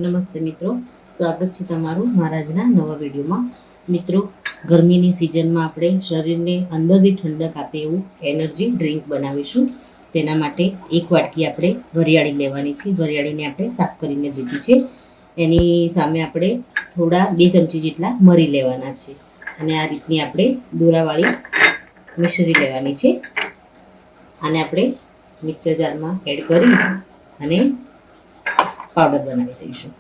નમસ્તે મિત્રો, સ્વાગત છે તમારું મારા આજના નવા વિડીયોમાં. મિત્રો, ગરમીની સિઝનમાં આપણે શરીરને અંદરથી ઠંડક આપે એવું એનર્જી ડ્રિંક બનાવીશું. તેના માટે એક વાટકી આપણે વરિયાળી લેવાની છે. વરિયાળીને આપણે સાફ કરીને લીધી છે. એની સામે આપણે થોડા 2 ચમચી જેટલા મરી લેવાના છે અને આ રીતની આપણે દોરાવાળી મિશ્રી લેવાની છે. આને આપણે મિક્સર જારમાં એડ કરી અને પાવડર બનાવી દઈશું.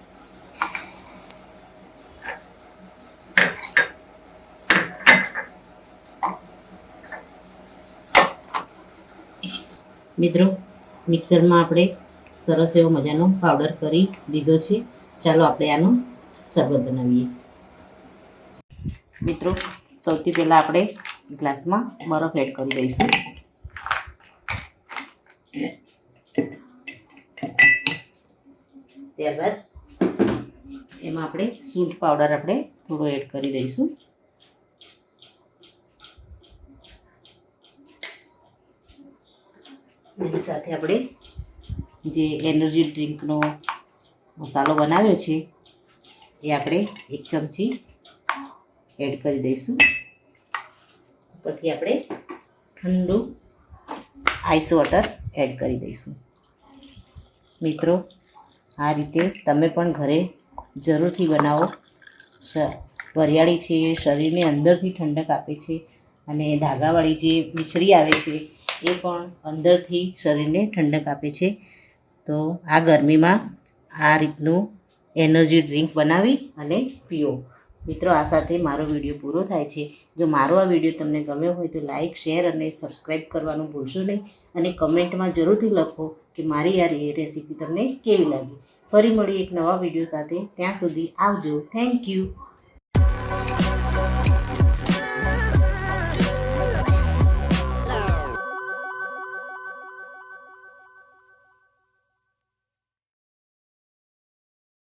મિત્રો, મિક્સરમાં આપણે સરસ એવો મજાનો પાવડર કરી દીધો છે. ચાલો આપણે આનો શરબત બનાવીએ. મિત્રો, સૌથી પહેલાં આપણે ગ્લાસમાં બરફ એડ કરી દઈશું. ત્યારબાદ એમાં આપણે સૂંઠ પાવડર આપણે થોડો એડ કરી દઈશું. એની સાથે આપણે જે એનર્જી ડ્રિંકનો મસાલો બનાવ્યો છે એ આપણે 1 ચમચી એડ કરી દઈશું. ઉપરથી આપણે ઠંડુ આઈસ વોટર એડ કરી દઈશું. મિત્રો, આ રીતે તમે પણ ઘરે જરૂરથી બનાવો. વરિયાળી છે એ શરીરને અંદરથી ઠંડક આપે છે અને ધાગાવાળી જે મિશ્રી આવે છે એ પણ અંદરથી શરીરને ઠંડક આપે છે. તો આ ગરમીમાં આ રીતનું એનર્જી ડ્રિંક બનાવી અને પીઓ. મિત્રો, આ સાથે મારો વિડીયો પૂરો થાય છે. જો મારો આ વિડીયો તમને ગમ્યો હોય તો લાઇક, શેર અને સબસ્ક્રાઈબ કરવાનું ભૂલશો નહીં અને કમેન્ટમાં જરૂરથી લખો કે મારી આ રેસીપી તમને કેવી લાગી. ફરી મળી એક નવા વિડીયો સાથે. ત્યાં સુધી આવજો. Thank you.